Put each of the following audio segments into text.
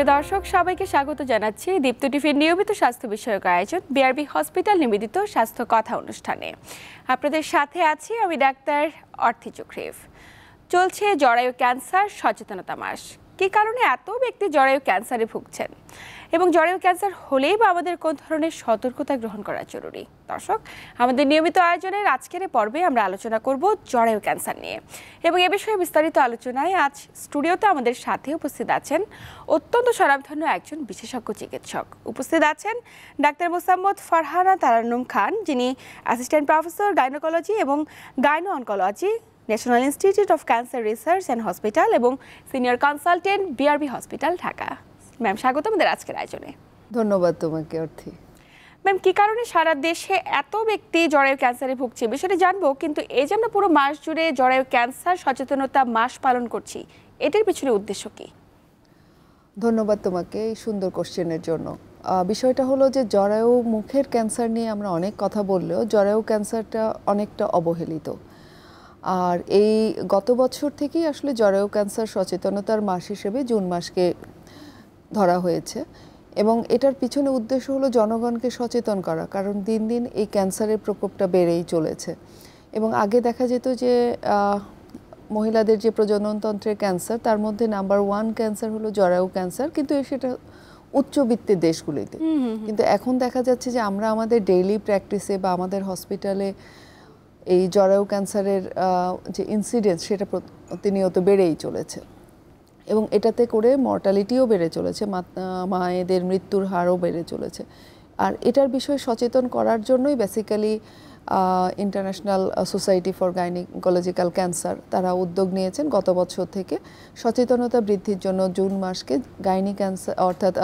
প্রিয় দর্শক সবাইকে স্বাগত জানাচ্ছি দীপ্ত টিভির নিয়মিত স্বাস্থ্য বিষয়ক আয়োজন বিআরবি হসপিটাল নিবেদিত স্বাস্থ্য কথা অনুষ্ঠানে। আপনাদের সাথে আছি আমি ডাক্তার অর্থি চক্রিফ। চলছে জরায়ু ক্যান্সার সচেতনতা মাস। কী কারণে এত ব্যক্তি জরায়ু ক্যান্সারে ভুগছেন এবং জরায়ু ক্যান্সার হলেই বা আমাদের কোন ধরনের সতর্কতা গ্রহণ করা জরুরি? দর্শক, আমাদের নিয়মিত আয়োজনের আজকের পর্বে আমরা আলোচনা করব জরায়ু ক্যান্সার নিয়ে এবং এ বিষয়ে বিস্তারিত আলোচনায় আজ স্টুডিওতে আমাদের সাথে উপস্থিত আছেন অত্যন্ত স্বনামধন্য একজন বিশেষজ্ঞ চিকিৎসক। উপস্থিত আছেন ডাক্তার মোসাম্মদ ফারহানা তারান্নুম খান, যিনি অ্যাসিস্ট্যান্ট প্রফেসর গাইনোকোলজি এবং gynae oncology, national institute of cancer research and hospital এবং senior consultant BRB hospital Dhaka. Ma'am, স্বাগত আমাদের আজকের আয়োজনে। ধন্যবাদ তোমাকে অর্থি। ম্যাম, কী কারণে সারা দেশে এত ব্যক্তি জরায়ু ক্যান্সারে ভুগছে বিষয়টি জানবো, কিন্তু এই যে আমরা পুরো মাস জুড়ে জরায়ু ক্যান্সার সচেতনতা মাস পালন করছি, এটার পিছনে উদ্দেশ্য কি? ধন্যবাদ তোমাকে এই সুন্দর কোশ্চেনের জন্য। বিষয়টা হলো যে জরায়ু মুখের ক্যান্সার নিয়ে আমরা অনেক কথা বললেও জরায়ু ক্যান্সারটা অনেকটা অবহেলিত। আর এই গত বছর থেকেই আসলে জরায়ু ক্যান্সার সচেতনতার মাস হিসেবে জুন মাসকে ধরা হয়েছে এবং এটার পিছনে উদ্দেশ্য হলো জনগণকে সচেতন করা, কারণ দিন দিন এই ক্যান্সারের প্রকোপটা বেড়েই চলেছে। এবং আগে দেখা যেত যে মহিলাদের যে প্রজননতন্ত্রের ক্যান্সার, তার মধ্যে নাম্বার 1 ক্যান্সার হলো জরায়ু ক্যান্সার, কিন্তু সেটা উচ্চবিত্তের দেশগুলিতে। কিন্তু এখন দেখা যাচ্ছে যে আমরা আমাদের ডেইলি প্র্যাকটিসে বা আমাদের হসপিটালে এই জরায়ু ক্যান্সারের যে ইনসিডেন্স সেটা প্রতিনিয়ত বেড়েই চলেছে এবং এটাতে করে মর্টালিটিও বেড়ে চলেছে, মায়েদের মৃত্যুর হারও বেড়ে চলেছে। আর এটার বিষয়ে সচেতন করার জন্যই basically international society for gynaecological cancer তারা উদ্যোগ নিয়েছেন গত বছর থেকে সচেতনতা বৃদ্ধির জন্য জুন মাসকে গাইনি ক্যান্সার অর্থাৎ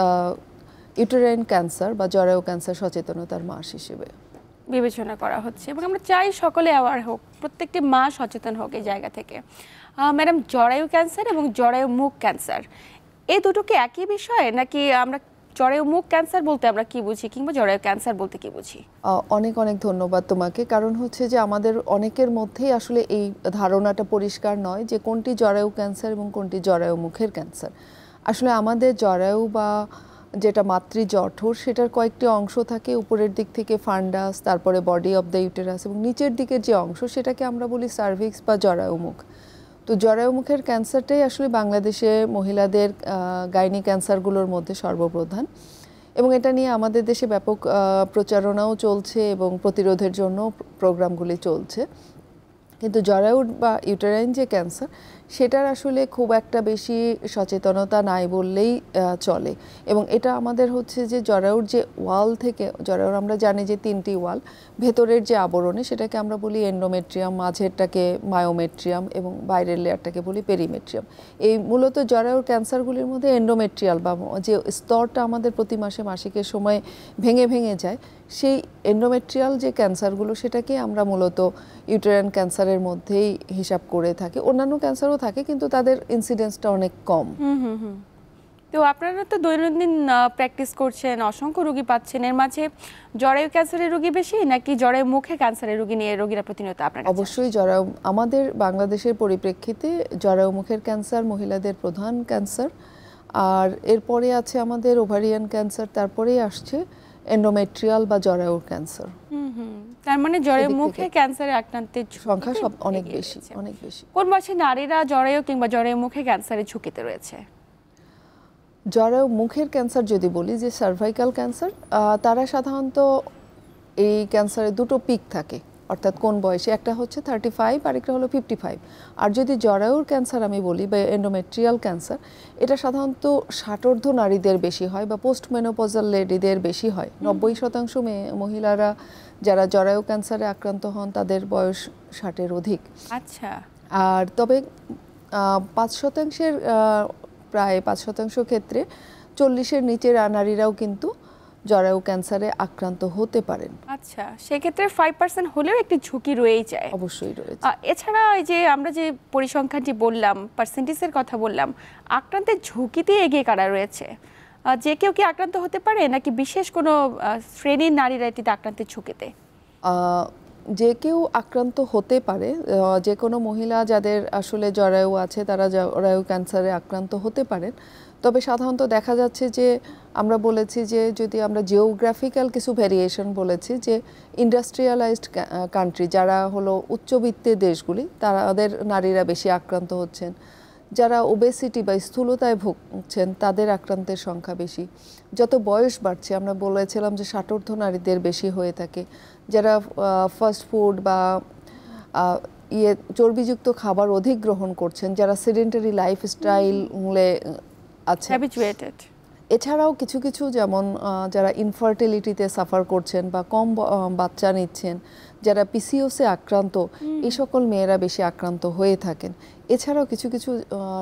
ইউটেরাইন ক্যান্সার বা জরায়ু ক্যান্সার সচেতনতার মাস হিসেবে বিবেচনা করা হচ্ছে এবং আমরা চাই সকলে অ্যাওয়ার হোক, প্রত্যেকটি মা সচেতন হোক এই জায়গা থেকে। ম্যাডাম, জরায়ু ক্যান্সার এবং জরায়ু মুখ ক্যান্সার এই দুটো কি একই বিষয়, নাকি আমরা জরায়ু মুখ ক্যান্সার বলতে আমরা কি বুঝি কিংবা জরায়ু ক্যান্সার বলতে কি বুঝি? অনেক অনেক ধন্যবাদ তোমাকে। কারণ হচ্ছে যে আমাদের অনেকের মধ্যেই আসলে এই ধারণাটা পরিষ্কার নয় যে কোনটি জরায়ু ক্যান্সার এবং কোনটি জরায়ু মুখের ক্যান্সার। আসলে আমাদের জরায়ু বা যেটা মাতৃজঠর সেটার কয়েকটি অংশ থাকে, উপরের দিক থেকে ফান্ডাস, তারপরে বডি অফ দ্য ইউটেরাস এবং নিচের দিকের যে অংশ সেটাকে আমরা বলি সার্ভিক্স বা জরায়ু মুখ। তো জরায়ু মুখের ক্যান্সারটাই আসলে বাংলাদেশে মহিলাদের গাইনি ক্যান্সারগুলোর মধ্যে সর্বপ্রধান এবং এটা নিয়ে আমাদের দেশে ব্যাপক প্রচারণাও চলছে এবং প্রতিরোধের জন্য প্রোগ্রামগুলি চলছে। কিন্তু জরায়ু বা ইউটেরাইন যে ক্যান্সার সেটার আসলে খুব একটা বেশি সচেতনতা নাই বললেই চলে এবং এটা আমাদের হচ্ছে যে জরায়ুর যে ওয়াল থেকে, জরায়ুর আমরা জানি যে 3টি ওয়াল, ভেতরের যে আবরণে সেটাকে আমরা বলি এন্ডোমেট্রিয়াম, মাঝেরটাকে মায়োমেট্রিয়াম এবং বাইরের লেয়ারটাকে বলি পেরিমেট্রিয়াম। এই মূলত জরায়ুর ক্যান্সারগুলির মধ্যে এন্ডোমেট্রিয়াল বা যে স্তরটা আমাদের প্রতি মাসে মাসিকের সময় ভেঙে ভেঙে যায়, সেই এন্ডোমেট্রিয়াল যে ক্যান্সারগুলো সেটাকে আমরা মূলত ইউটেরাইন ক্যান্সারের মধ্যেই হিসাব করে থাকি। অন্যান্য ক্যান্সারও থাকে কিন্তু তাদের ইনসিডেন্সটা অনেক কম। তো আপনারা তো দৈনন্দিন প্র্যাকটিস করছেন, অসংখ্য রোগী পাচ্ছেন, এর মাঝে জরায়ু ক্যান্সারের রোগী বেশি নাকি জরায়ু মুখে ক্যান্সারের রোগী নিয়ে রোগীরা প্রতিনিয়ত আপনার? অবশ্যই জরায়ু, আমাদের বাংলাদেশের পরিপ্রেক্ষিতে জরায়ু মুখের ক্যান্সার মহিলাদের প্রধান ক্যান্সার, আর এরপরে আছে আমাদের ওভারিয়ান ক্যান্সার, তারপরেই আসছে এন্ডোমেট্রিয়াল বা জরায়ুর ক্যান্সার। তার মানে জরায়ু মুখে ক্যান্সারে আক্রান্তের সংখ্যা সব অনেক বেশি, অনেক বেশি। কোন বয়সী নারীরা জরায়ু কিংবা জরায়ু মুখে ক্যান্সারের ঝুঁকিতে রয়েছে? জরায়ু মুখের ক্যান্সার যদি বলি, যে সার্ভাইকাল ক্যান্সার, তারা সাধারণত এই ক্যান্সারে দুটো পিক থাকে, অর্থাৎ কোন বয়সে, একটা হচ্ছে 35 আর একটা হলো 55। আর যদি জরায়ুর ক্যান্সার আমি বলি বা এন্ডোমেট্রিয়াল ক্যান্সার, এটা সাধারণত 60ঊর্ধ্ব নারীদের বেশি হয় বা পোস্ট মেনোপজাল লেডিদের বেশি হয়। 90% মহিলারা যারা জরায়ু ক্যান্সারে আক্রান্ত হন তাদের বয়স 60-এর অধিক। আচ্ছা। আর তবে 5%, প্রায় 5% ক্ষেত্রে 40-এর নিচের নারীরাও কিন্তু জরায়ু ক্যান্সারে আক্রান্ত হতে পারেন। আচ্ছা, সেক্ষেত্রে 5% হলেও একটি ঝুঁকি রয়েই যায়। অবশ্যই রয়েছে। এছাড়া এই যে আমরা যে পরিসংখ্যানটি বললাম, পার্সেন্টেজের কথা বললাম, আক্রান্তের ঝুঁকিতে এগিয়ে কারা রয়েছে? যে কেউ কি আক্রান্ত হতে পারে নাকি বিশেষ কোনো শ্রেণীর নারীরা এটিতে আক্রান্তের ঝুঁকিতে? যে কেউ আক্রান্ত হতে পারে, যে কোনো মহিলা যাদের আসলে জরায়ু আছে তারা জরায়ু ক্যান্সারে আক্রান্ত হতে পারেন। তবে সাধারণত দেখা যাচ্ছে যে আমরা বলেছি যে যদি আমরা জিওগ্রাফিক্যাল কিছু ভেরিয়েশন বলেছি যে ইন্ডাস্ট্রিয়ালাইজড কান্ট্রি যারা হলো উচ্চবিত্তের দেশগুলি তাদের নারীরা বেশি আক্রান্ত হচ্ছেন, যারা ওবেসিটি বা স্থূলতায় ভুগছেন তাদের আক্রান্তের সংখ্যা বেশি, যত বয়স বাড়ছে আমরা বলেছিলাম যে ষাটোর্ধ্ব নারীদের বেশি হয়ে থাকে, যারা ফাস্ট ফুড বা চর্বিযুক্ত খাবার অধিক গ্রহণ করছেন, যারা সেডেন্টারি লাইফস্টাইলে আছে, এছাড়াও কিছু কিছু যেমন যারা ইনফার্টিলিটিতে সাফার করছেন বা কম বাচ্চা নিচ্ছেন, যারা পিসিওসে আক্রান্ত, এই সকল মেয়েরা বেশি আক্রান্ত হয়ে থাকেন। এছাড়াও কিছু কিছু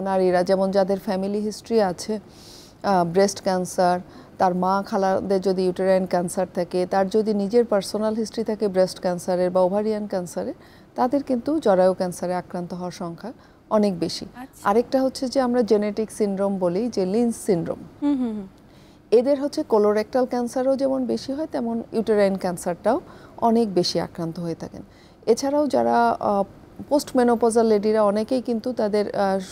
নারীরা যেমন যাদের ফ্যামিলি হিস্ট্রি আছে ব্রেস্ট ক্যান্সার, তার মা খালাদের যদি ইউটেরাইন ক্যান্সার থাকে, তার যদি নিজের পার্সোনাল হিস্ট্রি থাকে ব্রেস্ট ক্যান্সারের বা ওভারিয়ান ক্যান্সারের, তাদের কিন্তু জরায়ু ক্যান্সারে আক্রান্ত হওয়ার সংখ্যা অনেক বেশি। আরেকটা হচ্ছে যে আমরা জেনেটিক সিনড্রোম বলি, যে লিন্স সিনড্রোম, এদের হচ্ছে কোলোরেক্টাল ক্যান্সারও যেমন বেশি হয় তেমন ইউটেরাইন ক্যান্সারটাও অনেক বেশি আক্রান্ত হয়ে থাকেন। এছাড়াও যারা পোস্ট মেনোপজাল লেডিরা অনেকেই কিন্তু তাদের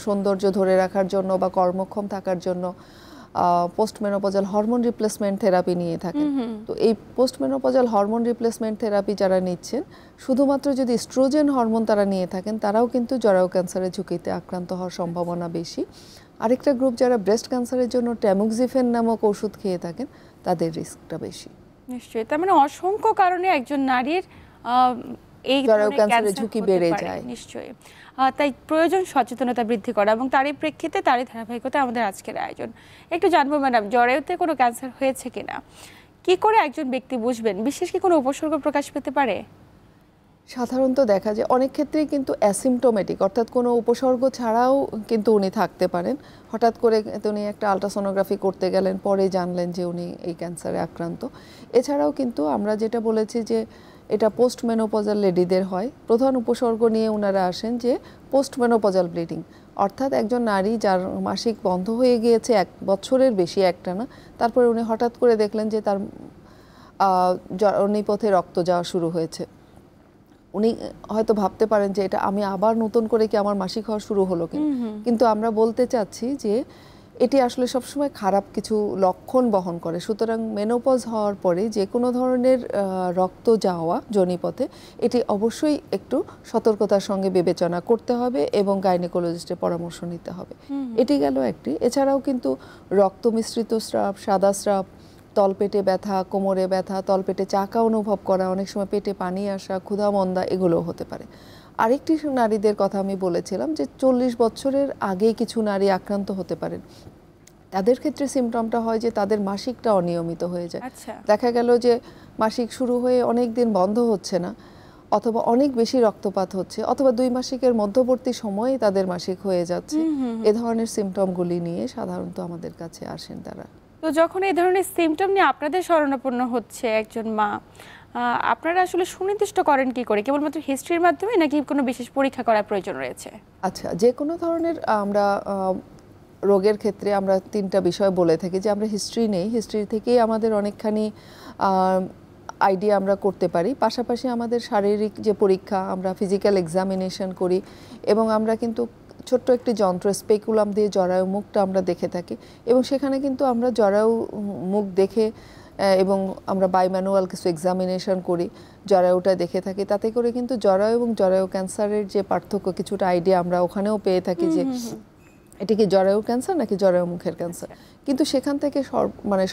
সৌন্দর্য ধরে রাখার জন্য বা কর্মক্ষম থাকার জন্য post menopausal hormone replacement therapy নিয়ে থাকেন। তো এই post menopausal hormone replacement therapy যারা নিচ্ছেন, শুধুমাত্র যদি স্ট্রোজেন হরমোন তারা নিয়ে থাকেন, তারাও কিন্তু জরায়ু ক্যান্সারের ঝুঁকিতে আক্রান্ত হওয়ার সম্ভাবনা বেশি। আরেকটা গ্রুপ যারা ব্রেস্ট ক্যান্সারের জন্য ট্যামোক্সিফেন নামক ওষুধ খেয়ে থাকেন, তাদের রিস্কটা বেশি। নিশ্চয়ই, তার মানে অসংখ্য কারণে একজন নারীর এই জরায়ু ক্যান্সারের ঝুঁকি বেড়ে যায়। নিশ্চয়ই, তাই প্রয়োজন সচেতনতা বৃদ্ধি করা, এবং তারই প্রেক্ষিতে তারই ধারাবাহিকতা আমাদের আজকের আয়োজন। একটু জানবো ম্যাডাম, জরায়ুতে কোনো ক্যান্সার হয়েছে কিনা, কি করে একজন ব্যক্তি বুঝবেন? বিশেষ কি কোনো উপসর্গ প্রকাশ পেতে পারে? সাধারণত দেখা যায় অনেক ক্ষেত্রেই কিন্তু অ্যাসিমটোমেটিক, অর্থাৎ কোনো উপসর্গ ছাড়াও কিন্তু উনি থাকতে পারেন। হঠাৎ করে উনি একটা আলট্রাসোনোগ্রাফি করতে গেলেন, পরে জানলেন যে উনি এই ক্যান্সারে আক্রান্ত। এছাড়াও কিন্তু আমরা যেটা বলেছি যে এটা পোস্ট মেনোপজাল লেডিদের হয়, প্রধান উপসর্গ নিয়ে ওনারা আসেন যে পোস্ট মেনোপজাল ব্লিডিং, অর্থাৎ একজন নারী যার মাসিক বন্ধ হয়ে গিয়েছে 1 বছরের বেশি একটানা, তারপরে উনি হঠাৎ করে দেখলেন যে তার জননীপথে রক্ত যাওয়া শুরু হয়েছে। উনি হয়তো ভাবতে পারেন যে এটা আমি আবার নতুন করে কি আমার মাসিক হওয়া শুরু হলো কিনা, কিন্তু আমরা বলতে চাচ্ছি যে এটি আসলে সবসময় খারাপ কিছু লক্ষণ বহন করে। সুতরাং মেনোপজ হওয়ার পরে যে কোনো ধরনের রক্ত যাওয়া যোনিপথে, এটি অবশ্যই একটু সতর্কতার সঙ্গে বিবেচনা করতে হবে এবং গাইনোকোলজিস্টের পরামর্শ নিতে হবে। এটি গেল একটি। এছাড়াও কিন্তু রক্ত মিশ্রিত স্রাব, সাদা স্রাব, তলপেটে ব্যথা, কোমরে ব্যথা, তলপেটে চাকা অনুভব করা, অনেক সময় পেটে পানি আসা, ক্ষুধা মন্দা, এগুলোও হতে পারে। আরেকটি নারীদের কথা আমি বলেছিলাম যে 40 বছরের আগে কিছু নারী আক্রান্ত হতে পারেন। তাদের ক্ষেত্রে সিমটমটা হয় যে তাদের মাসিকটা অনিয়মিত হয়ে যায়। দেখা গেল যে মাসিক শুরু হয়ে অনেক দিন বন্ধ হচ্ছে না, অথবা অনেক বেশি রক্তপাত হচ্ছে, অথবা 2 মাসিকের মধ্যবর্তী সময়ে তাদের মাসিক হয়ে যাচ্ছে। এ ধরনের সিমটমগুলি নিয়ে সাধারণত আমাদের কাছে আসেন তারা। তো যখন এই ধরনের সিমটম নিয়ে আপনাদের শরণাপন্ন হচ্ছে একজন মা, আপনারা আসলে সুনির্দিষ্ট করেন কি করে? কেবলমাত্র হিস্ট্রির মাধ্যমে, নাকি কোনো বিশেষ পরীক্ষা করার প্রয়োজন রয়েছে? আচ্ছা, যে কোনো ধরনের আমরা রোগের ক্ষেত্রে আমরা 3টা বিষয় বলে থাকি যে আমরা হিস্ট্রি নেই, হিস্ট্রি থেকেই আমাদের অনেকখানি আইডিয়া আমরা করতে পারি। পাশাপাশি আমাদের শারীরিক যে পরীক্ষা, আমরা ফিজিক্যাল এক্সামিনেশন করি, এবং আমরা কিন্তু ছোট্ট একটি যন্ত্র স্পেকুলাম দিয়ে জরায়ু মুখটা আমরা দেখে থাকি, এবং সেখানে কিন্তু আমরা জরায়ু মুখ দেখে এবং আমরা বাইম্যানুয়াল কিছু এক্সামিনেশন করি, জরায়ুটা দেখে থাকি। তাতে করে কিন্তু জরায়ু এবং জরায়ু ক্যান্সারের যে পার্থক্য কিছুটা আইডিয়া আমরা ওখানেও পেয়ে থাকি যে এটি কি জরায়ু ক্যান্সার নাকি জরায়ু মুখের ক্যান্সার। কিন্তু সেখান থেকে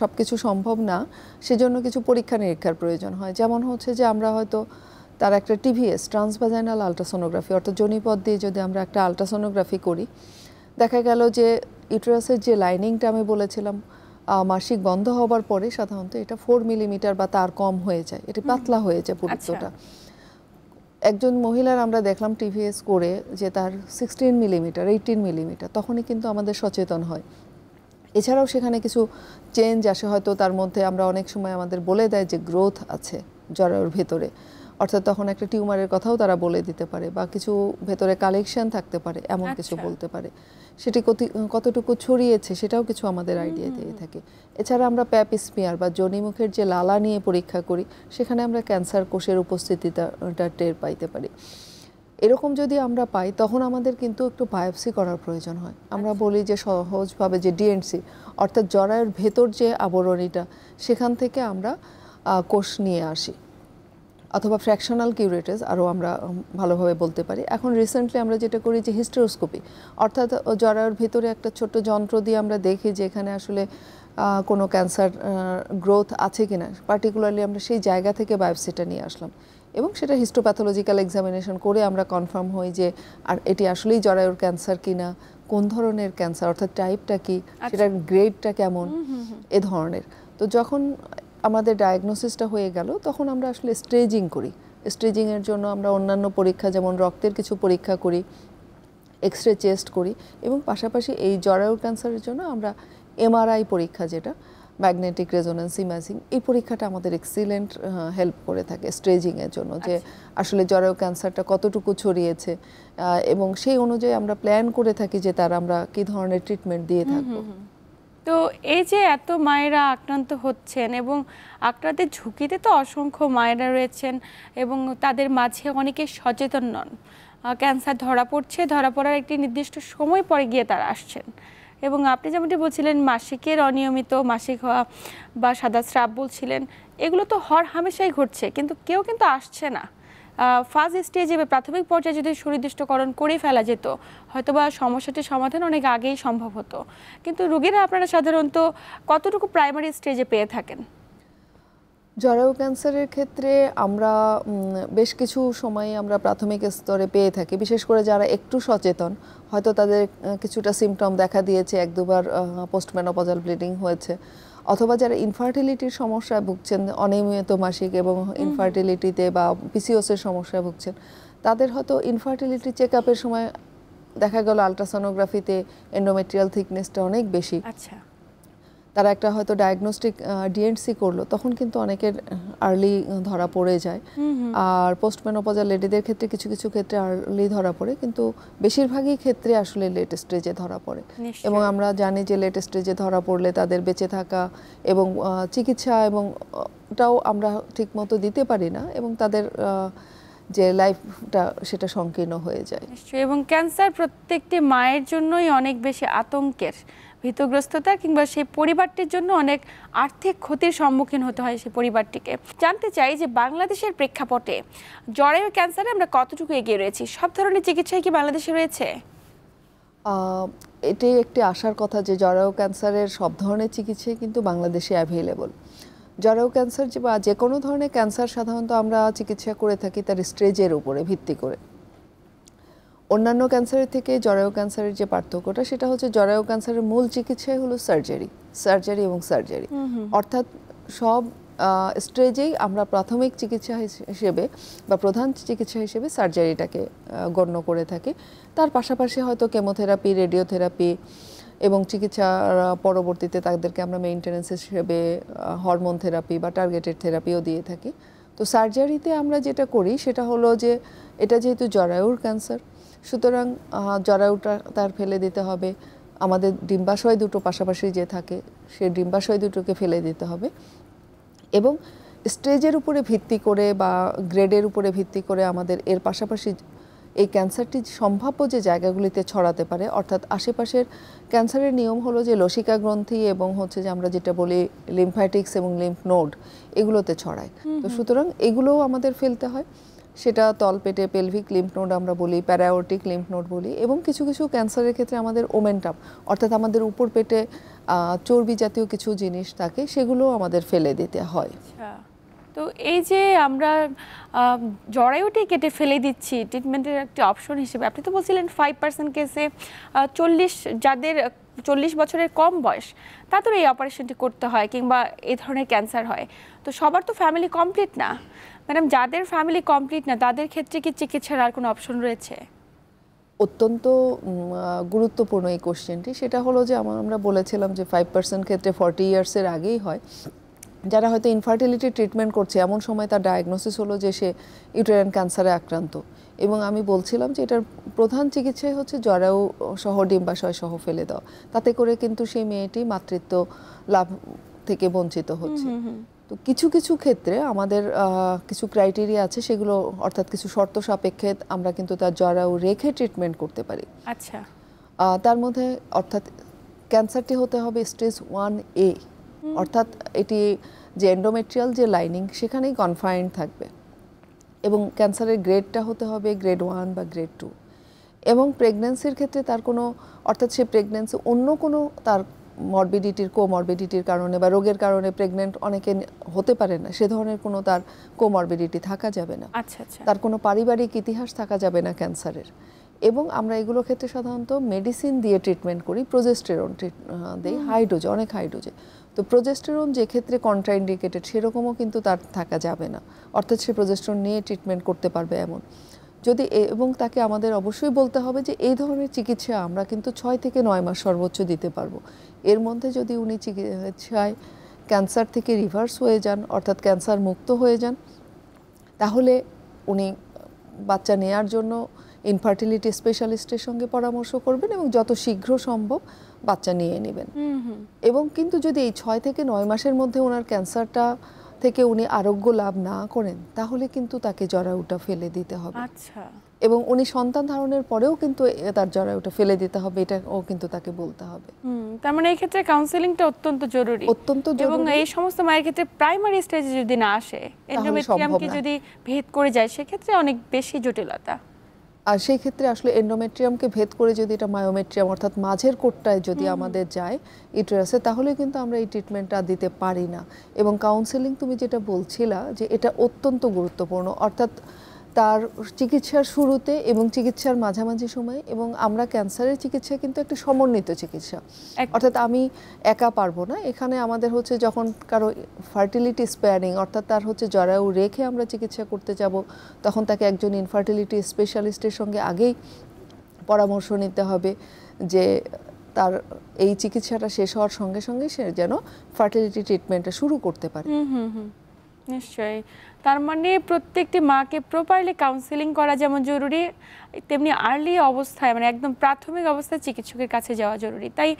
সব কিছু সম্ভব না, সেজন্য কিছু পরীক্ষা নিরীক্ষার প্রয়োজন হয়। যেমন হচ্ছে যে আমরা হয়তো তার একটা টিভিএস, ট্রান্সভাজাইনাল আলট্রাসোনোগ্রাফি, অর্থাৎ যোনিপথ দিয়ে যদি আমরা একটা আলট্রাসোনোগ্রাফি করি, দেখা গেল যে ইউটেরাসের যে লাইনিংটা আমি বলেছিলাম মাসিক বন্ধ হবার পরে সাধারণত এটা 4 মিলিমিটার বা তার কম হয়ে যায়, এটি পাতলা হয়ে যায় পুরুত্বটা। একজন মহিলার আমরা দেখলাম টিভিএস করে যে তার 16 মিলিমিটার, 18 মিলিমিটার, তখনই কিন্তু আমাদের সচেতন হয়। এছাড়াও সেখানে কিছু চেঞ্জ আসে, হয়তো তার মধ্যে আমরা অনেক সময় আমাদের বলে দেয় যে গ্রোথ আছে জরায়ুর ভেতরে, অর্থাৎ তখন একটা টিউমারের কথাও তারা বলে দিতে পারে, বা কিছু ভেতরে কালেকশন থাকতে পারে, এমন কিছু বলতে পারে। সেটি কতটুকু ছড়িয়েছে সেটাও কিছু আমাদের আইডিয়া দিয়ে থাকে। এছাড়া আমরা প্যাপ স্মিয়ার বা যোনিমুখের যে লালা নিয়ে পরীক্ষা করি, সেখানে আমরা ক্যান্সার কোষের উপস্থিতিটা টের পাইতে পারি। এরকম যদি আমরা পাই তখন আমাদের কিন্তু একটু বায়োপসি করার প্রয়োজন হয়। আমরা বলি যে সহজভাবে যে ডিএনসি, অর্থাৎ জরায়ুর ভেতর যে আবরণীটা, সেখান থেকে আমরা কোষ নিয়ে আসি, অথবা ফ্র্যাকশনাল কিউরেটাস আরও আমরা ভালোভাবে বলতে পারি। এখন রিসেন্টলি আমরা যেটা করি যে হিস্টেরোস্কোপি, অর্থাৎ জরায়ুর ভিতরে একটা ছোট্ট যন্ত্র দিয়ে আমরা দেখি যে এখানে আসলে কোনো ক্যান্সার গ্রোথ আছে কিনা, পার্টিকুলারলি আমরা সেই জায়গা থেকে বায়োপসিটা নিয়ে আসলাম এবং সেটা হিস্টোপ্যাথোলজিক্যাল এক্সামিনেশন করে আমরা কনফার্ম হই যে আর এটি আসলেই জরায়ুর ক্যান্সার কিনা, কোন ধরনের ক্যান্সার, অর্থাৎ টাইপটা কি, সেটার গ্রেডটা কেমন, এ ধরনের। তো যখন আমাদের ডায়াগনোসিসটা হয়ে গেল তখন আমরা আসলে স্টেজিং করি। স্টেজিংয়ের জন্য আমরা অন্যান্য পরীক্ষা যেমন রক্তের কিছু পরীক্ষা করি, এক্সরে চেস্ট করি এবং পাশাপাশি এই জরায়ুর ক্যান্সারের জন্য আমরা এমআরআই পরীক্ষা, যেটা ম্যাগনেটিক রেজোন্যান্স ইমেজিং, এই পরীক্ষাটা আমাদের এক্সিলেন্ট হেল্প করে থাকে স্টেজিংয়ের জন্য, যে আসলে জরায়ু ক্যান্সারটা কতটুকু ছড়িয়েছে এবং সেই অনুযায়ী আমরা প্ল্যান করে থাকি যে তার আমরা কী ধরনের ট্রিটমেন্ট দিয়ে থাকবো। তো এই যে এত মায়েরা আক্রান্ত হচ্ছেন এবং আক্রান্তের ঝুঁকিতে তো অসংখ্য মায়েরা রয়েছেন এবং তাদের মাঝে অনেকে সচেতন নন, ক্যান্সার ধরা পড়ছে, ধরা পড়ার একটি নির্দিষ্ট সময় পরে গিয়ে তারা আসছেন এবং আপনি যেমনটি বলছিলেন মাসিকের অনিয়মিত মাসিক হওয়া বা সাদা স্রাব বলছিলেন, এগুলো তো হর হামেশাই ঘটছে, কিন্তু কেউ কিন্তু আসছে না। ফার্স্ট স্টেজে বা প্রাথমিক পর্যায়ে যদি সুনির্দিষ্টকরণ করে ফেলা যেত হয়তোবা সমস্যাটির সমাধান অনেক আগেই সম্ভব হতো, কিন্তু রোগীরা আপনারা সাধারণত কতটুকু প্রাইমারি স্টেজে পেয়ে থাকেন? জরায়ু ক্যান্সারের ক্ষেত্রে আমরা বেশ কিছু সময় আমরা প্রাথমিক স্তরে পেয়ে থাকি, বিশেষ করে যারা একটু সচেতন, হয়তো তাদের কিছুটা সিমটম দেখা দিয়েছে, এক দুবার পোস্টমেনোপজাল ব্লিডিং হয়েছে, অথবা যারা ইনফার্টিলিটির সমস্যায় ভুগছেন, অনিয়মিত মাসিক এবং ইনফার্টিলিটিতে বা পিসিওসের সমস্যায় ভুগছেন, তাদের হয়তো ইনফার্টিলিটি চেক আপের সময় দেখা গেল আলট্রাসোনোগ্রাফিতে এন্ডোমেট্রিয়াল থিকনেসটা অনেক বেশি, আচ্ছা, তারা একটা হয়তো ডায়াগনস্টিক ডিএনসি করলো, তখন কিন্তু অনেকের আর্লি ধরা পড়ে যায়। আর পোস্টমেনোপজাল লেডিদের ক্ষেত্রে কিছু কিছু ক্ষেত্রে আর্লি ধরা পড়ে, কিন্তু বেশিরভাগই ক্ষেত্রে আসলে লেট স্টেজে ধরা পড়ে। এবং আমরা জানি যে লেট স্টেজে ধরা পড়লে তাদের বেঁচে থাকা এবং চিকিৎসা এবং ওটাও আমরা ঠিকমতো দিতে পারি না এবং তাদের যে লাইফটা সেটা সংকীর্ণ হয়ে যায়। নিশ্চয়ই। এবং ক্যান্সার প্রত্যেকটি মায়ের জন্যই অনেক বেশি আতঙ্কের, ভীতগ্রস্ততা কিংবা সেই পরিবারটির জন্য অনেক আর্থিক ক্ষতির সম্মুখীন হতে হয় সেই পরিবারটিকে। জানতে চাই যে বাংলাদেশের প্রেক্ষাপটে জরায়ু ক্যান্সারে আমরা কতটুকু এগিয়ে রয়েছি, সব ধরনের চিকিৎসাই কি বাংলাদেশে রয়েছে? এটি একটি আশার কথা যে জরায়ু ক্যান্সারের সব ধরনের চিকিৎসাই কিন্তু বাংলাদেশে অ্যাভেলেবল। জরায়ু ক্যান্সার বা যে কোনো ধরনের ক্যান্সার সাধারণত আমরা চিকিৎসা করে থাকি তার স্টেজের উপরে ভিত্তি করে। অন্যান্য ক্যান্সারের থেকে জরায়ু ক্যান্সারের যে পার্থক্যটা সেটা হচ্ছে জরায়ু ক্যান্সারের মূল চিকিৎসাই হলো সার্জারি এবং সার্জারি, অর্থাৎ সব স্টেজেই আমরা প্রাথমিক চিকিৎসা হিসেবে বা প্রধান চিকিৎসা হিসেবে সার্জারিটাকে গণ্য করে থাকি। তার পাশাপাশি হয়তো কেমোথেরাপি, রেডিওথেরাপি এবং চিকিৎসার পরবর্তীতে তাদেরকে আমরা মেইনটেনেন্স হিসেবে হরমোন থেরাপি বা টার্গেটেড থেরাপিও দিয়ে থাকি। তো সার্জারিতে আমরা যেটা করি সেটা হলো যে এটা যেহেতু জরায়ুর ক্যান্সার, সুতরাং জরায়ুটা তার ফেলে দিতে হবে, আমাদের ডিম্বাশয় দুটো পাশাপাশি যে থাকে সেই ডিম্বাশয় দুটোকে ফেলে দিতে হবে এবং স্টেজের উপরে ভিত্তি করে বা গ্রেডের উপরে ভিত্তি করে আমাদের এর পাশাপাশি এই ক্যান্সারটি সম্ভাব্য যে জায়গাগুলিতে ছড়াতে পারে, অর্থাৎ আশেপাশের ক্যান্সারের নিয়ম হলো যে লসিকা গ্রন্থি এবং হচ্ছে যে আমরা যেটা বলি লিম্ফ্যাটিক্স এবং লিম্ফ নোড, এগুলোতে ছড়ায়। তো সুতরাং এগুলোও আমাদের ফেলতে হয়, সেটা তলপেটে পেলভিক লিম্ফ নোড আমরা বলি, প্যারাওটিক লিম্ফ নোড বলি, এবং কিছু কিছু ক্যান্সারের ক্ষেত্রে আমাদের ওমেন্টাম অর্থাৎ আমাদের উপর পেটে চর্বি জাতীয় কিছু জিনিস থাকে, সেগুলোও আমাদের ফেলে দিতে হয়। তো এই যে আমরা জরায়ুটি কেটে ফেলে দিচ্ছি ট্রিটমেন্টের একটি অপশন হিসেবে, আপনি তো বলছিলেন 5% কেসে 40 যাদের 40 বছরের কম বয়স তাদের এই অপারেশনটি করতে হয় কিংবা এই ধরনের ক্যান্সার হয়, তো সবার তো ফ্যামিলি কমপ্লিট না ম্যাডাম, যাদের ফ্যামিলি কমপ্লিট না তাদের ক্ষেত্রে কি চিকিৎসার আর কোনো অপশন রয়েছে? অত্যন্ত গুরুত্বপূর্ণ এই কোশ্চেনটি। সেটা হলো যে আমরা বলেছিলাম যে 5% ক্ষেত্রে 40 ইয়ার্সের আগেই হয়, যারা হয়তো ইনফার্টিলিটি ট্রিটমেন্ট করছে এমন সময় তার ডায়াগনোসিস হলো যে সে ইউটেরাইন ক্যান্সারে আক্রান্ত, এবং আমি বলছিলাম যে এটার প্রধান চিকিৎসাই হচ্ছে জরায়ু সহ ডিম্বাশয় সহ ফেলে দেওয়া, তাতে করে কিন্তু সেই মেয়েটি মাতৃত্ব লাভ থেকে বঞ্চিত হচ্ছে। তো কিছু কিছু ক্ষেত্রে আমাদের কিছু ক্রাইটেরিয়া আছে, সেগুলো অর্থাৎ কিছু শর্ত সাপেক্ষে আমরা কিন্তু তার জরায়ু রেখে ট্রিটমেন্ট করতে পারি। আচ্ছা। তার মধ্যে অর্থাৎ ক্যান্সারটি হতে হবে স্টেজ 1A, অর্থাৎ এটি যে এন্ডোমেট্রিয়াল যে লাইনিং সেখানেই কনফাইন্ড থাকবে, এবং ক্যান্সারের গ্রেডটা হতে হবে গ্রেড 1 বা গ্রেড 2, এবং প্রেগন্যান্সির ক্ষেত্রে তার কোনো অর্থাৎ সে প্রেগন্যান্সি অন্য কোনো তার কোমরবিডিটির কারণে বা রোগের কারণে প্রেগনেন্ট অনেকে হতে পারে না, সে ধরনের কোনো তার কোমরবিডিটি থাকা যাবে না। আচ্ছা আচ্ছা। তার কোনো পারিবারিক ইতিহাস থাকা যাবে না ক্যান্সারের। এবং আমরা এগুলোর ক্ষেত্রে সাধারণত মেডিসিন দিয়ে ট্রিটমেন্ট করি, প্রোজেস্টেরন দেই হাই ডোজে, অনেক হাই ডোজে। তো প্রোজেস্টেরন যে ক্ষেত্রে কন্ট্রাইন্ডিকেটেড সেরকমও কিন্তু তার থাকা যাবে না, অর্থাৎ সে প্রোজেস্টেরন নিয়ে ট্রিটমেন্ট করতে পারবে এমন যদি, এবং তাকে আমাদের অবশ্যই বলতে হবে যে এই ধরনের চিকিৎসা আমরা কিন্তু 6 থেকে 9 মাস সর্বোচ্চ দিতে পারবো। এর মধ্যে যদি উনি চিকিৎসায় ক্যান্সার থেকে রিভার্স হয়ে যান, অর্থাৎ ক্যান্সার মুক্ত হয়ে যান, তাহলে উনি বাচ্চা নেয়ার জন্য ইনফার্টিলিটি স্পেশালিস্টের সঙ্গে পরামর্শ করবেন এবং যত শীঘ্র সম্ভব বাচ্চা নিয়ে নেবেন। এবং কিন্তু যদি এই 6 থেকে 9 মাসের মধ্যে ওনার ক্যান্সারটা থেকে উনি আরোগ্য লাভ না করেন, তাহলে কিন্তু তাকে জরায়ুটা ফেলে দিতে হবে। আচ্ছা। এবং উনি সন্তান ধারণের পরেও কিন্তু তার জরায়ুটা ফেলে দিতে হবে, এটা ও কিন্তু তাকে বলতে হবে। তার মানে এই ক্ষেত্রে কাউন্সেলিংটা অত্যন্ত জরুরি, অত্যন্ত জরুরি। এবং এই সমস্ত মায়ের ক্ষেত্রে প্রাইমারি স্টেজে যদি না আসে, এন্ডোমেট্রিয়ামকে যদি ভেদ করে যায়, সেক্ষেত্রে অনেক বেশি জটিলতা। আর সেই ক্ষেত্রে আসলে এন্ডোমেট্রিয়ামকে ভেদ করে যদি এটা মায়োমেট্রিয়াম অর্থাৎ মাঝের কোটটায় যদি আমাদের যায় ইউটেরাসে, তাহলে কিন্তু আমরা এই ট্রিটমেন্টটা দিতে পারি না। এবং কাউন্সেলিং তুমি যেটা বলছিলা যে এটা অত্যন্ত গুরুত্বপূর্ণ, অর্থাৎ তার চিকিৎসার শুরুতে এবং চিকিৎসার মাঝামাঝি সময়ে, এবং আমরা ক্যান্সারের চিকিৎসা কিন্তু একটা সমন্বিত চিকিৎসা, অর্থাৎ আমি একা পারবো না। এখানে আমাদের হচ্ছে যখন কারো ফার্টিলিটি স্পেয়ারিং অর্থাৎ তার হচ্ছে জরায়ু রেখে আমরা চিকিৎসা করতে যাব, তখন তাকে একজন ইনফার্টিলিটি স্পেশালিস্টের সঙ্গে আগেই পরামর্শ নিতে হবে যে তার এই চিকিৎসাটা শেষ হওয়ার সঙ্গে সঙ্গে সে যেন ফার্টিলিটি ট্রিটমেন্টটা শুরু করতে পারে। নিশ্চয়ই। তার মানে প্রত্যেকটি মাকে প্রপারলি কাউন্সেলিং করা যেমন জরুরি, তেমনি আর্লি অবস্থায় মানে একদম প্রাথমিক অবস্থায় চিকিৎসকের কাছে যাওয়া জরুরি। তাই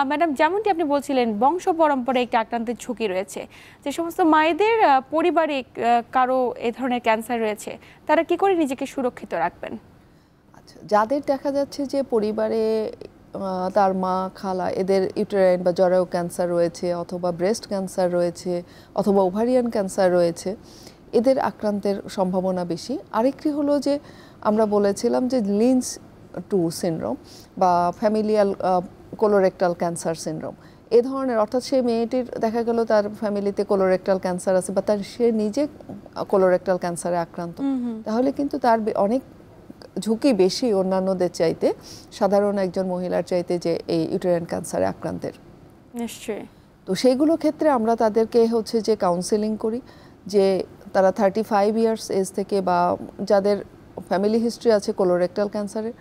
ম্যাডাম, যেমনটি আপনি বলছিলেন বংশ পরম্পরায় একটি আক্রান্তের ঝুঁকি রয়েছে, যে সমস্ত মায়েদের পরিবারে কারো এ ধরনের ক্যান্সার রয়েছে, তারা কি করে নিজেকে সুরক্ষিত রাখবেন? আচ্ছা, যাদের দেখা যাচ্ছে যে পরিবারে তার মা খালা এদের ইউটেরাইন বা জরায়ু ক্যান্সার রয়েছে, অথবা ব্রেস্ট ক্যান্সার রয়েছে, অথবা ওভারিয়ান ক্যান্সার রয়েছে, এদের আক্রান্তের সম্ভাবনা বেশি। আরেকটি হলো যে আমরা বলেছিলাম যে লিঞ্চ 2 সিনড্রোম বা ফ্যামিলিয়াল কোলোরেক্টাল ক্যান্সার সিনড্রোম, এ ধরনের, অর্থাৎ সেই মেয়েটির দেখা গেল তার ফ্যামিলিতে কোলোরেক্টাল ক্যান্সার আছে বা সে নিজে কোলোরেক্টাল ক্যান্সারে আক্রান্ত, তাহলে কিন্তু তার অনেক ঝুঁকি বেশি অন্যান্যদের চাইতে, সাধারণ একজন মহিলার চাইতে, যে এই ইউটেরাইন ক্যান্সারে আক্রান্তের। নিশ্চয়ই। তো সেইগুলো ক্ষেত্রে আমরা তাদেরকে হচ্ছে যে কাউন্সেলিং করি, যে তারা 35 ইয়ার্স এজ থেকে বা যাদের ফ্যামিলি হিস্ট্রি আছে কোলোরেক্টাল ক্যান্সারের,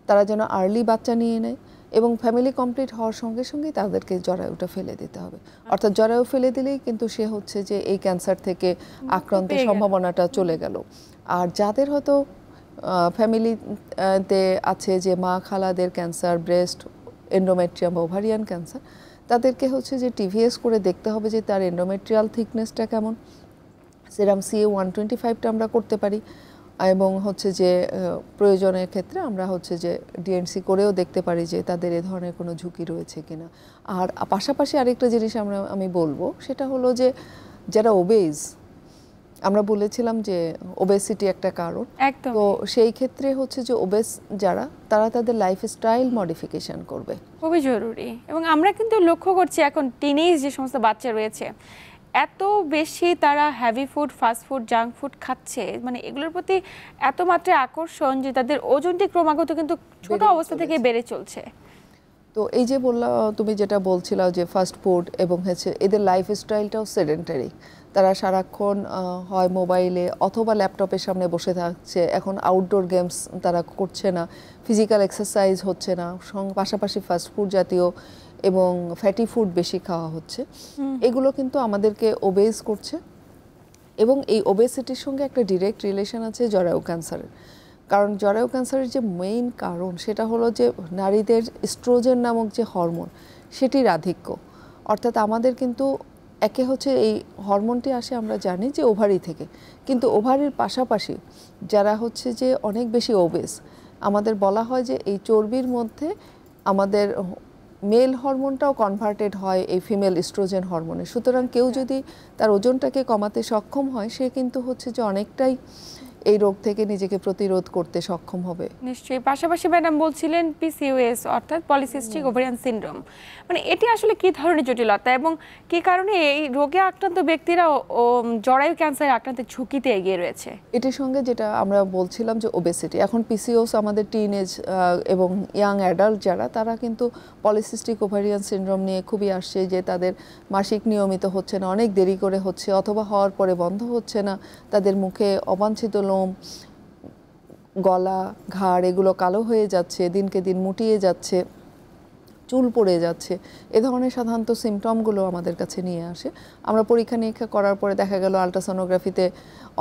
তারা যেন আর্লি বাচ্চা নিয়ে নেয়, এবং ফ্যামিলি কমপ্লিট হওয়ার সঙ্গে সঙ্গেই তাদেরকে জরায়ুটা ফেলে দিতে হবে। অর্থাৎ জরায়ু ফেলে দিলেই কিন্তু সে হচ্ছে যে এই ক্যান্সার থেকে আক্রান্তের সম্ভাবনাটা চলে গেল। আর যাদের হয়তো ফ্যামিলিতে আছে যে মা খালাদের ক্যান্সার, ব্রেস্ট, এন্ডোমেট্রিয়াম বা ওভারিয়ান ক্যান্সার, তাদেরকে হচ্ছে যে টিভিএস করে দেখতে হবে যে তার এন্ডোমেট্রিয়াল থিকনেসটা কেমন। সেরাম CA-125টা আমরা করতে পারি, এবং হচ্ছে যে প্রয়োজনের ক্ষেত্রে আমরা হচ্ছে যে ডিএনসি করেও দেখতে পারি যে তাদের এ ধরনের কোনো ঝুঁকি রয়েছে কিনা। আর পাশাপাশি আরেকটা জিনিস আমি বলবো, সেটা হলো যে যারা ওবেজ, আমরা বলেছিলাম যে ওবেসিটি একটা কারণ, তো সেই ক্ষেত্রে হচ্ছে যে ওবেস যারা, তারা তাদের লাইফস্টাইল মডিফিকেশন করবে, খুবই জরুরি। এবং আমরা কিন্তু লক্ষ্য করছি এখন টিনেজ যে সমস্ত বাচ্চা রয়েছে, এত বেশি তারা heavy food, fast food, junk food খাচ্ছে, মানে এগুলোর প্রতি এত মাত্রায় আকর্ষণ যে তাদের ওজনটি ক্রমাগত কিন্তু ছোট অবস্থা থেকে বেড়ে চলছে। তো এই যে বললাম, তুমি যেটা বলছিলা যে ফাস্ট ফুড, এবং হচ্ছে এদের লাইফস্টাইলটাও সেডেন্টারি, তারা সারাক্ষণ হয় মোবাইলে অথবা ল্যাপটপের সামনে বসে থাকছে, এখন আউটডোর গেমস তারা করছে না, ফিজিক্যাল এক্সারসাইজ হচ্ছে না, পাশাপাশি ফাস্ট ফুড জাতীয় এবং ফ্যাটি ফুড বেশি খাওয়া হচ্ছে। এগুলো কিন্তু আমাদেরকে ওবেজ করছে, এবং এই ওবেসিটির সঙ্গে একটা ডিরেক্ট রিলেশন আছে জরায়ু ক্যান্সারের। কারণ জরায়ু ক্যান্সারের যে মেইন কারণ সেটা হলো যে নারীদের ইস্ট্রোজেন নামক যে হরমোন, সেটির আধিক্য। অর্থাৎ আমাদের কিন্তু একে হচ্ছে এই হরমোনটি আসে আমরা জানি যে ওভারি থেকে, কিন্তু ওভারির পাশাপাশি যারা হচ্ছে যে অনেক বেশি ওবেস, আমাদের বলা হয় যে এই চর্বির মধ্যে আমাদের মেল হরমোনটাও কনভার্টেড হয় এই ফিমেল ইস্ট্রোজেন হরমোনে। সুতরাং কেউ যদি তার ওজনটাকে কমাতে সক্ষম হয়, সে কিন্তু হচ্ছে যে অনেকটাই এই রোগ থেকে নিজেকে প্রতিরোধ করতে সক্ষম হবে। নিশ্চয়ই। পাশাপাশি ম্যাডাম বলছিলেন পিসিওএস অর্থাৎ পলিসিস্টিক ওভারিয়ান সিনড্রোম, মানে এটি আসলে কি ধরনের জটিলতা এবং কি কারণে এই রোগে আক্রান্ত ব্যক্তিরা ও জরায়ু ক্যান্সারে আক্রান্তের ঝুঁকিতে এগিয়ে রয়েছে? এটির সঙ্গে যেটা আমরা বলছিলাম যে ওবেসিটি, এখন পিসিওস আমাদের টিনেজ এবং ইয়াং অ্যাডাল্ট যারা, তারা কিন্তু পলিসিস্টিক ওভারিয়ান সিনড্রোম নিয়ে খুবই আসছে যে তাদের মাসিক নিয়মিত হচ্ছে না, অনেক দেরি করে হচ্ছে, অথবা হওয়ার পরে বন্ধ হচ্ছে না, তাদের মুখে অবাঞ্ছিত লোম, গলা, ঘাড় এগুলো কালো হয়ে যাচ্ছে, দিনকে দিন মুটিয়ে যাচ্ছে, চুল পড়ে যাচ্ছে। এ ধরনের সাধারণত সিমটমগুলো আমাদের কাছে নিয়ে আসে। আমরা পরীক্ষা নিরীক্ষা করার পরে দেখা গেল আলট্রাসোনোগ্রাফিতে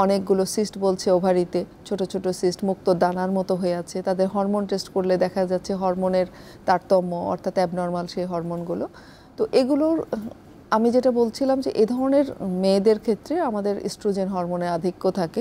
অনেকগুলো সিস্ট বলছে ওভারিতে, ছোট ছোট সিস্ট মুক্ত দানার মতো হয়ে আছে। তাদের হরমোন টেস্ট করলে দেখা যাচ্ছে হরমোনের তারতম্য, অর্থাৎ অ্যাবনর্মাল সেই হরমোনগুলো। তো এগুলোর আমি যেটা বলছিলাম যে এ ধরনের মেয়েদের ক্ষেত্রে আমাদের ইস্ট্রোজেন হরমোনের আধিক্য থাকে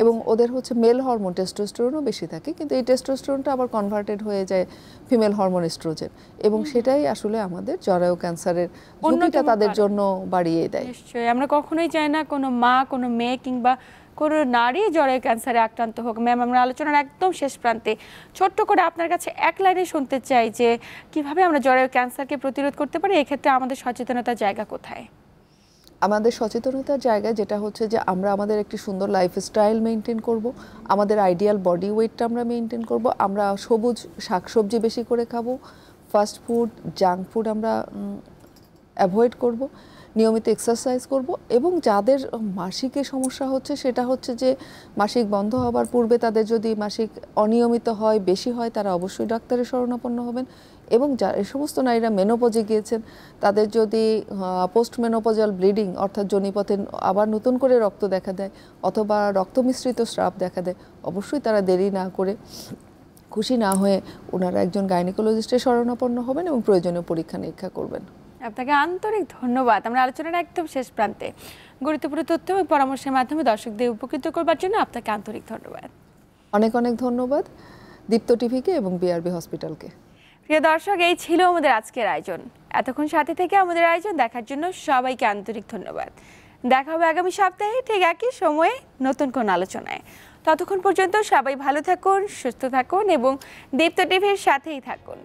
এবং ওদের হচ্ছে মেল হরমোন টেস্টোস্টেরনও বেশি থাকে, কিন্তু এই টেস্টোস্টেরনটা আবার কনভার্টেড হয়ে যায় ফিমেল হরমোন ইস্ট্রোজেন, এবং সেটাই আসলে আমাদের জরায়ু ক্যান্সারের ঝুঁকিটা তাদের জন্য বাড়িয়ে দেয়। নিশ্চয়ই। আমরা কখনোই চাই না কোনো মা, কোনো মেয়ে কিংবা কোনো নারী জরায়ু ক্যান্সারে আক্রান্ত হোক। ম্যাম, আমরা আলোচনার একদম শেষ প্রান্তে ছোট্ট করে আপনার কাছে এক লাইনে শুনতে চাই যে কিভাবে আমরা জরায়ু ক্যান্সারকে প্রতিরোধ করতে পারি, এক্ষেত্রে আমাদের সচেতনতার জায়গা কোথায়? আমাদের সচেতনতার জায়গা যেটা হচ্ছে যে আমরা আমাদের একটি সুন্দর লাইফস্টাইল মেনটেন করব, আমাদের আইডিয়াল বডি ওয়েটটা আমরা মেনটেন করব, আমরা সবুজ শাকসবজি বেশি করে খাবো, ফাস্ট ফুড, জাঙ্ক ফুড আমরা অ্যাভয়েড করব, নিয়মিত এক্সারসাইজ করব, এবং যাদের মাসিকে সমস্যা হচ্ছে সেটা হচ্ছে যে মাসিক বন্ধ হবার পূর্বে তাদের যদি মাসিক অনিয়মিত হয়, বেশি হয়, তারা অবশ্যই ডাক্তারের শরণাপন্ন হবেন। এবং এই সমস্ত নারীরা মেনোপজে গিয়েছেন, তাদের যদি পোস্ট মেনোপজাল ব্লিডিং অর্থাৎ যোনিপথে আবার নতুন করে রক্ত দেখা দেয় অথবা রক্ত মিশ্রিত স্রাব দেখা দেয়, অবশ্যই তারা দেরি না করে, খুশি না হয়ে ওনারা একজন গাইনোকোলজিস্টের শরণাপন্ন হবেন এবং প্রয়োজনীয় পরীক্ষা নিরীক্ষা করবেন। আপনাকে আন্তরিক ধন্যবাদ। আমরা আলোচনার একদম শেষ প্রান্তে গুরুত্বপূর্ণ তথ্য এবং পরামর্শের মাধ্যমে দর্শকদের উপকৃত করবার জন্য আপনাকে আন্তরিক ধন্যবাদ। অনেক অনেক ধন্যবাদ দীপ্ত টিভিকে এবং বিআরবি হসপিটালকে। প্রিয় দর্শক, এই ছিল আমাদের আজকের আয়োজন। এতক্ষণ সাথে থেকে আমাদের আয়োজন দেখার জন্য সবাইকে আন্তরিক ধন্যবাদ। দেখা হবে আগামী সপ্তাহে ঠিক একই সময়ে নতুন কোন আলোচনায়। ততক্ষণ পর্যন্ত সবাই ভালো থাকুন, সুস্থ থাকুন এবং দীপ্ত টিভির সাথেই থাকুন।